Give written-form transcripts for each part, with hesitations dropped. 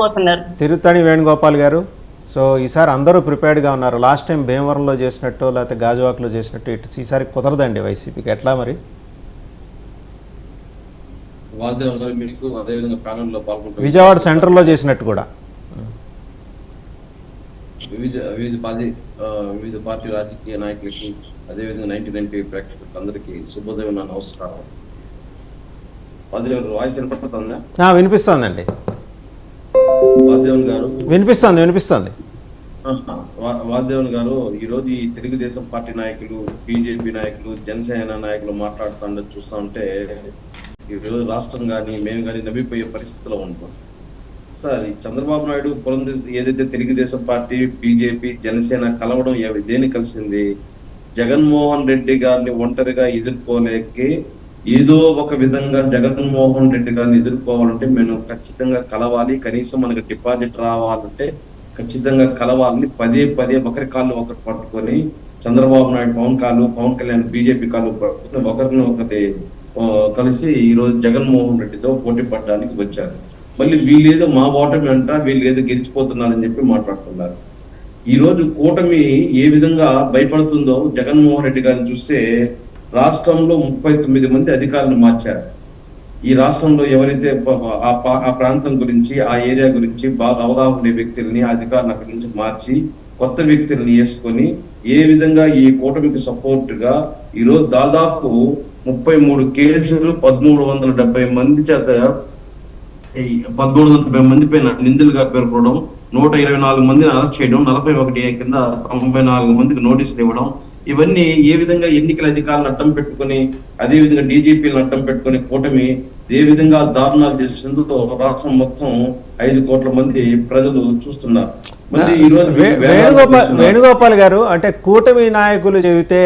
పోతున్నారు. తిరుత్తణి వేణుగోపాల్ గారు, సో ఈసారి అందరూ ప్రిపేర్డ్గా ఉన్నారు. లాస్ట్ టైం భీమవరంలో చేసినట్టు లేకపోతే గాజువాకలో చేసినట్టు ఇటు ఈసారి కుదరదండి వైసీపీకి. ఎట్లా మరి? విజయవాడ సెంటర్లో చేసినట్టు కూడా వివిధ పార్టీ రాజకీయ నాయకులకి, అదేవిధంగా 99 ప్రేక్షకులకు అందరికీ శుభోదయం, నా నమస్కారం. వాయిస్ వినపడుతుందా? వినిపిస్తోందండి. వాదేవన్ గారు వినిపిస్తోంది. వాదేవన్ గారు, ఈరోజు ఈ తెలుగుదేశం పార్టీ నాయకులు, బీజేపీ నాయకులు, జనసేన నాయకులు మాట్లాడుతుండే చూస్తా ఉంటే ఈరోజు రాష్ట్రం కానీ మేము కానీ నవ్విపోయే పరిస్థితిలో ఉంటాం. సార్, ఈ చంద్రబాబు నాయుడు ఏదైతే తెలుగుదేశం పార్టీ, బీజేపీ, జనసేన కలవడం దేని కలిసింది? జగన్మోహన్ రెడ్డి గారిని ఒంటరిగా ఎదుర్కోలేకే ఏదో ఒక విధంగా జగన్మోహన్ రెడ్డి గారిని ఎదుర్కోవాలంటే మేము ఖచ్చితంగా కలవాలి, కనీసం మనకి డిపాజిట్ రావాలంటే ఖచ్చితంగా కలవాలని పదే ఒకరి కాళ్ళు ఒకరు పట్టుకొని చంద్రబాబు నాయుడు పవన్ కళ్యాణ్ బీజేపీ కాళ్ళు పట్టుకొని ఒకరిని ఒకటి కలిసి ఈరోజు జగన్మోహన్ రెడ్డితో పోటీ పడడానికి వచ్చారు. మళ్ళీ వీళ్ళేదో మా ఓటమి అంట, వీళ్ళు ఏదో గెలిచిపోతున్నారని చెప్పి మాట్లాడుతున్నారు. ఈ రోజు కూటమి ఏ విధంగా భయపడుతుందో జగన్మోహన్ రెడ్డి గారిని చూస్తే, రాష్ట్రంలో 39 మంది అధికారులు మార్చారు. ఈ రాష్ట్రంలో ఎవరైతే ఆ ప్రాంతం గురించి, ఆ ఏరియా గురించి బాగా అవగాహన ఉండే వ్యక్తుల్ని, అధికారులు అక్కడి నుంచి మార్చి కొత్త వ్యక్తుల్ని వేసుకొని ఏ విధంగా ఈ కూటమికి సపోర్ట్ గా ఈరోజు దాదాపు 33 కేసులు 1370 మంది చేత 1370 మంది పైన నిందితులుగా పేర్కొనడం, 124 మందిని అరెస్ట్ చేయడం, 41 కింద 94 మందికి నోటీసులు ఇవ్వడం, ఇవన్నీ ఏ విధంగా ఎన్నికల అధికారులను అడ్డం పెట్టుకుని, అదే విధంగా డీజీపీలను అడ్డం పెట్టుకుని కూటమి ఏ విధంగా దారుణాలు చేసేందుకు రాష్ట్రం మొత్తం 5 కోట్ల మంది ప్రజలు చూస్తున్నారు. వేణుగోపాల్ గారు, అంటే కూటమి నాయకులు చెబితే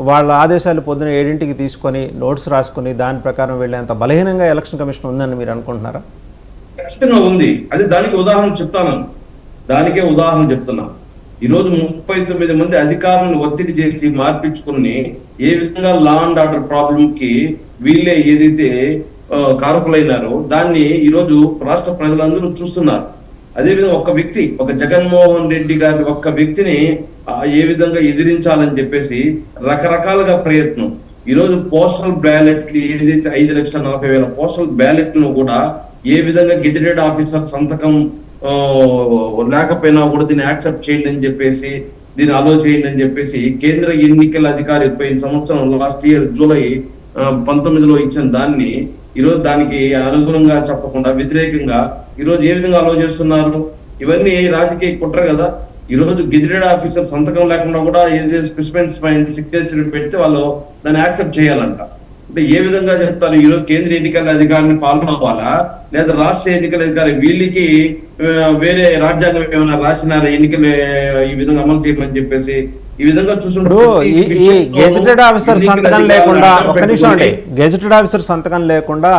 వాళ్ళ ఆదేశాలు పొద్దున 7ంటికి తీసుకొని నోట్స్ రాసుకుని దాని ప్రకారం వెళ్ళేంత బలహీనంగా ఎలక్షన్ కమిషన్ ఉందని మీరు అనుకుంటున్నారా? ఖచ్చితంగా ఉంది. అది దానికే ఉదాహరణ చెప్తున్నా. ఈరోజు 39 మంది అధికారులను ఒత్తిడి చేసి మార్పించుకుని ఏ విధంగా లా అండ్ ఆర్డర్ ప్రాబ్లం కి వీళ్ళే ఏదైతే కారకులైనారో దాన్ని ఈరోజు రాష్ట్ర ప్రజలందరూ చూస్తున్నారు. అదేవిధంగా ఒక జగన్మోహన్ రెడ్డి గారి ఒక్క వ్యక్తిని ఏ విధంగా ఎదిరించాలని చెప్పేసి రకరకాలుగా ప్రయత్నం. ఈరోజు పోస్టల్ బ్యాలెట్లు ఏదైతే 5,40,000 పోస్టల్ బ్యాలెట్లను కూడా ఏ విధంగా గెజిటెడ్ ఆఫీసర్ సంతకం లేకపోయినా కూడా దీన్ని యాక్సెప్ట్ చేయండి అని చెప్పేసి, దీన్ని అలో చేయండి అని చెప్పేసి కేంద్ర ఎన్నికల అధికారి పోయిన సంవత్సరం లాస్ట్ ఇయర్ జూలై 19లో ఇచ్చిన దాన్ని ఈరోజు దానికి అనుగుణంగా చెప్పకుండా వ్యతిరేకంగా ఈరోజు ఏ విధంగా అలో చేస్తున్నారు? ఇవన్నీ రాజకీయ కుట్ర కదా. ఈరోజు గెజిటెడ్ ఆఫీసర్ సంతకం లేకుండా కూడా ఏదైతే స్పెసిమెన్స్ పైన సిగ్నేచర్ పెడితే వాళ్ళు దాన్ని యాక్సెప్ట్ చేయాలంట. అంటే ఏ విధంగా చెప్తారు? ఈరోజు కేంద్ర ఎన్నికల అధికారిని ఫాలో అవ్వాలా, లేదా రాష్ట్ర ఎన్నికల అధికారి వీళ్ళకి వేరే రాజ్యాంగం ఏమైనా రాసినారా ఎన్నికలు ఈ విధంగా అమలు చేయమని చెప్పేసి? ఈ విధంగా చూసినప్పుడు ఈ గెజిటెడ్ ఆఫీసర్ సంతకం లేకుండా, ఒక్క నిమిషం అండి, గెజిటెడ్ ఆఫీసర్ సంతకం లేకుండా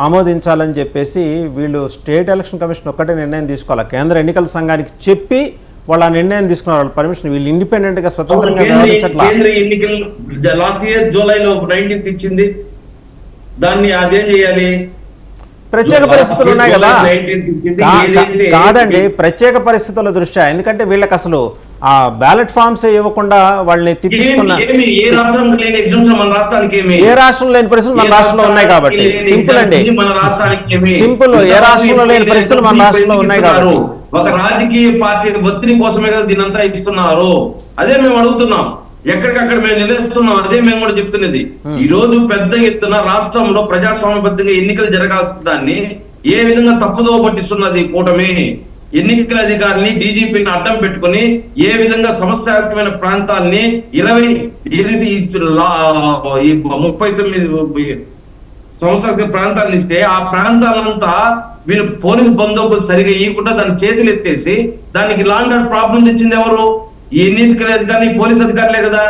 ఆమోదించాలని చెప్పేసి వీళ్ళు స్టేట్ ఎలక్షన్ కమిషన్ ఒక్కటే నిర్ణయం తీసుకోవాలి. కేంద్ర ఎన్నికల సంఘానికి చెప్పి వాళ్ళ నిర్ణయం తీసుకున్నారు, పర్మిషన్. వీళ్ళు ఇండిపెండెంట్ గా స్వతంత్రంగా వ్యవహరించట్లా. కేంద్ర ఎన్నికలు లాస్ట్ ఇయర్ జూలైలో 19th ఇచ్చింది, దాన్ని అదేం చేయాలి? ప్రత్యేక పరిస్థితులు ఉన్నాయి కదా. కాదండి, ప్రత్యేక పరిస్థితుల దృష్ట్యా, ఎందుకంటే వీళ్ళకి అసలు ఆ బ్యాలెట్ ఫామ్స్ ఇవ్వకుండా వాళ్ళని తిప్పించుకున్న ఏ రాష్ట్రంలో లేని పరిస్థితులు మన రాష్ట్రంలో ఉన్నాయి కాబట్టి సింపుల్ అండి, సింపుల్. ఏ రాష్ట్రంలో లేని పరిస్థితులు మన రాష్ట్రంలో ఉన్నాయి కాబట్టి ఒక రాజకీయ పార్టీ ఒత్తిడి కోసమే కదా దీనంతా ఇస్తున్నారు. అదే మేము అడుగుతున్నాం, ఎక్కడికక్కడ మేము నిలుస్తున్నాం. అదే మేము కూడా చెప్తున్నది. ఈ రోజు పెద్ద ఎత్తున రాష్ట్రంలో ప్రజాస్వామ్యబద్ధంగా ఎన్నికలు జరగాల్సిన దాన్ని ఏ విధంగా తప్పుదోవ పట్టిస్తున్నది కూటమి. ఎన్నికల అధికారిని, డీజీపీని అడ్డం పెట్టుకుని ఏ విధంగా సమస్యాత్మకమైన ప్రాంతాలని 39 సమస్యాత్మక ప్రాంతాలను ఇస్తే ఆ ప్రాంతాలంతా వీళ్ళు పోలీసు బందోబస్తు సరిగా ఇవ్వకుండా దాన్ని చేతులు ఎత్తేసి దానికి లా అండ్ ఆర్డర్ ప్రాబ్లం తెచ్చింది ఎవరు? ఈ ఎన్నికల అధికారి, పోలీసు అధికారులే కదా.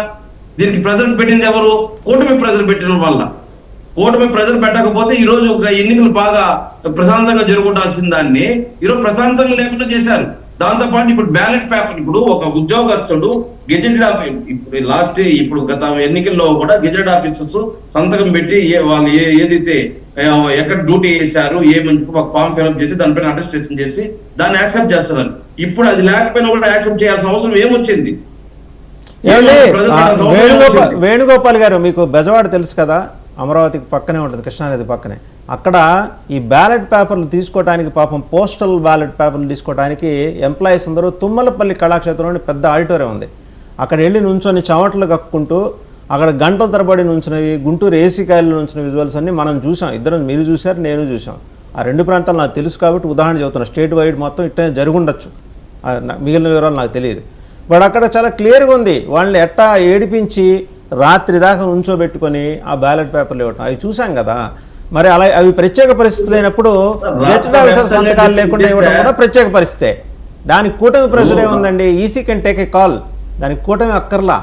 దీనికి ప్రజలు పెట్టింది ఎవరు? కూటమి ప్రజలు పెట్టిన వల్ల. కూటమి ప్రజలు పెట్టకపోతే ఈ రోజు ఎన్నికలు బాగా ప్రశాంతంగా జరుగుతాల్సిన దాన్ని ఈరోజు ప్రశాంతంగా లేకుండా చేశారు. దాంతో పాటు ఇప్పుడు బ్యాలెట్ పేపర్, ఇప్పుడు ఒక ఉద్యోగస్తుడు గెజెటెడ్ ఇప్పుడు ఇప్పుడు గత ఎన్నికల్లో కూడా గెజెటెడ్ ఆఫీసర్స్ సంతకం పెట్టి వాళ్ళు ఏదైతే ఎక్కడ డ్యూటీ చేశారు ఏమని ఒక ఫామ్ ఫిల్అప్ చేసి దానిపైన అటెస్టేషన్ చేసి దాన్ని యాక్సెప్ట్ చేస్తున్నారు. ఇప్పుడు అది లేకపోయినా కూడా యాక్సెప్ట్ చేయాల్సిన అవసరం ఏమొచ్చింది? వేణుగోపాల్ గారు, మీకు బెజవాడ తెలుసు కదా, అమరావతికి పక్కనే ఉంటుంది, కృష్ణానది పక్కనే. అక్కడ ఈ బ్యాలెట్ పేపర్లు తీసుకోవడానికి, పాపం పోస్టల్ బ్యాలెట్ పేపర్లు తీసుకోవడానికి ఎంప్లాయీస్ అందరూ తుమ్మలపల్లి కళాక్షేత్రంలోని పెద్ద ఆడిటోరియం ఉంది, అక్కడ వెళ్ళి నుంచొని చెమటలు కక్కుంటూ అక్కడ గంటల తరబడి నుంచినవి, గుంటూరు ఏసీ కాయలు నుంచిన విజువల్స్ అన్ని మనం చూసాం. ఇద్దరం, మీరు చూశారు, నేను చూసాం. ఆ రెండు ప్రాంతాలు నాకు తెలుసు కాబట్టి ఉదాహరణ చెబుతున్నా. స్టేట్ వైడ్ మొత్తం ఇట్టే జరుగుండొచ్చు, మిగిలిన వివరాలు నాకు తెలియదు. బట్ అక్కడ చాలా క్లియర్గా ఉంది, వాళ్ళని ఎట్టా ఏడిపించి రాత్రి దాకా ఉంచోబెట్టుకొని ఆ బ్యాలెట్ పేపర్లు ఇవ్వటం, అవి చూసాం కదా. మరి అలా అవి ప్రత్యేక పరిస్థితులు అయినప్పుడు గెజెటెడ్ ఆఫీసర్ సంతకాలు లేకుండా ఇవ్వడం కూడా ప్రత్యేక పరిస్థితే. దానికి కూటమి ప్రెషర్ ఏముందండి? EC can take a call. దానికి కూటమి అక్కర్లా.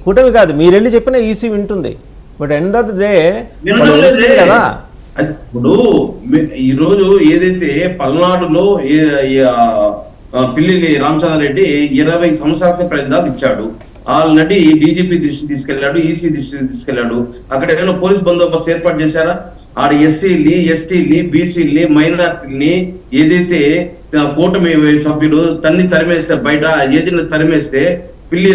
కూటమి కాదు, మీరు వెళ్ళి చెప్పినా ఈసీ వింటుంది. But end of the day కదా. ఇప్పుడు ఈ రోజు ఏదైతే పల్నాడులో పిల్లి రామచంద్రారెడ్డి 20 సంవత్సరాల ప్రతిదాలు ఇచ్చాడు, ఆల్రెడీ డీజీపీ దృష్టి తీసుకెళ్లాడు, ఈసీ దృష్టికి తీసుకెళ్లాడు. అక్కడ ఏమైనా పోలీస్ బందోబస్తు ఏర్పాటు చేశారా? ఆడ ఎస్సీల్ని, ఎస్టీల్ని, బీసీల్ని, మైనార్టీల్ని ఏదైతే కూటమి సభ్యులు తరిమేస్తే, బయట ఏజెంట్లు తరిమేస్తే పిల్లి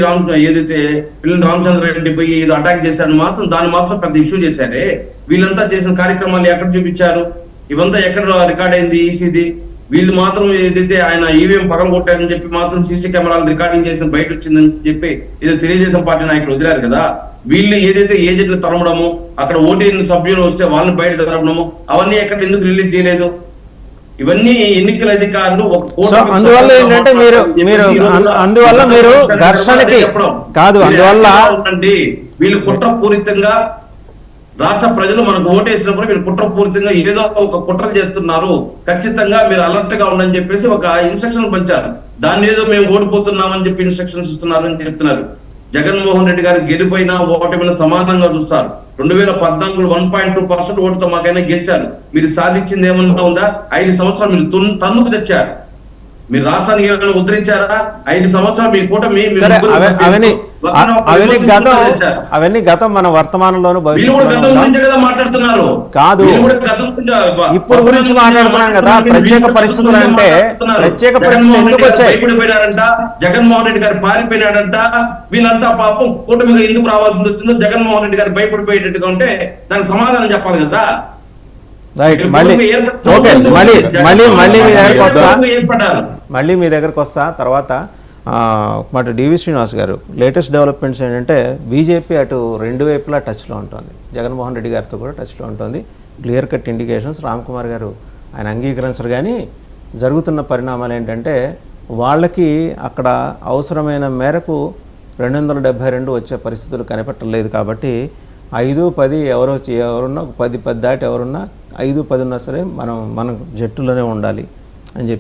రామచంద్రారెడ్డి పోయి ఏదో అటాక్ చేశాడని మాత్రం దాన్ని మాత్రం పెద్ద ఇష్యూ చేశారే. వీళ్ళంతా చేసిన కార్యక్రమాలు ఎక్కడ చూపించారు? ఇవంతా ఎక్కడ రికార్డ్ అయింది ఈసీది? వీళ్ళు మాత్రం ఏదైతే ఆయన ఈవీఎం పగల కొట్టారని చెప్పి మాత్రం సీసీ కెమెరాలు రికార్డింగ్ చేసిన బయట వచ్చిందని చెప్పి ఏదో తెలుగుదేశం పార్టీ నాయకులు వదిలారు కదా. వీళ్ళు ఏదైతే ఏజెంట్లు తరమడము, అక్కడ ఓటీ సభ్యులు వస్తే వాళ్ళని బయట తరమడము, అవన్నీ ఎక్కడ ఎందుకు రిలీజ్ చేయలేదు? ఇవన్నీ ఎన్నికల అధికారులు అందువల్ల ఏంటంటే అందువల్ల మీరు ఘర్షణకి కాదు, అందువల్ల వీళ్ళు కుట్రపూరితంగా రాష్ట్ర ప్రజలు మనకు ఓటేసినప్పుడు వీళ్ళు కుట్రపూరితంగా ఏదో ఒక కుట్రలు చేస్తున్నారు, ఖచ్చితంగా మీరు అలర్ట్ గా ఉండని చెప్పేసి ఒక ఇన్స్ట్రక్షన్ పంచారు. దాన్ని ఏదో మేము ఓడిపోతున్నామని చెప్పి ఇన్స్ట్రక్షన్స్ ఇస్తున్నారు అని చెప్తున్నారు. జగన్మోహన్ రెడ్డి గారు గెలిపోయినా ఓటమినా సమానంగా చూస్తారు. 2014 1.2% ఓటుతో మాకైనా గెలిచారు. మీరు సాధించింది ఏమన్నా ఉందా? 5 సంవత్సరాలు మీరు తన్నుకు తెచ్చారు. మీరు రాష్ట్రానికి ఏమైనా ఉద్ధరించారా? 5 సంవత్సరాలు మీ కూటమి అవన్నీ గతం, మన వర్తమానంలోను మాట్లాడుతున్నారు కాదు, ఇప్పుడు గురించి మాట్లాడుతున్నాం కదా. ప్రత్యేక పరిస్థితులు అంటే ప్రత్యేక పరిస్థితులు ఎందుకు వచ్చాయి? భయపడిపోయినారంట, జగన్మోహన్ రెడ్డి గారు పారిపోయినాడంట. వీళ్ళంతా పాపం కూటమిగా ఎందుకు రావాల్సి వచ్చిందో జగన్మోహన్ రెడ్డి గారు భయపడిపోయేటట్టుగా ఉంటే దానికి సమాధానం చెప్పాలి కదా. మళ్ళీ మీ దగ్గరకు వస్తా తర్వాత. మాట డివి శ్రీనివాస్ గారు, లేటెస్ట్ డెవలప్మెంట్స్ ఏంటంటే బీజేపీ అటు రెండు వైపులా టచ్లో ఉంటుంది, జగన్మోహన్ రెడ్డి గారితో కూడా టచ్లో ఉంటుంది. Clear cut indications Ram Kumar గారు ఆయన అంగీకరించరు. కానీ జరుగుతున్న పరిణామాలు ఏంటంటే వాళ్ళకి అక్కడ అవసరమైన మేరకు 272 వచ్చే పరిస్థితులు కనిపెట్టలేదు. కాబట్టి 5, 10 ఎవరున్నా 10 దాటి ఎవరున్నా 5, 10 ఉన్నా సరే మనం జట్టులోనే ఉండాలి అని చెప్పి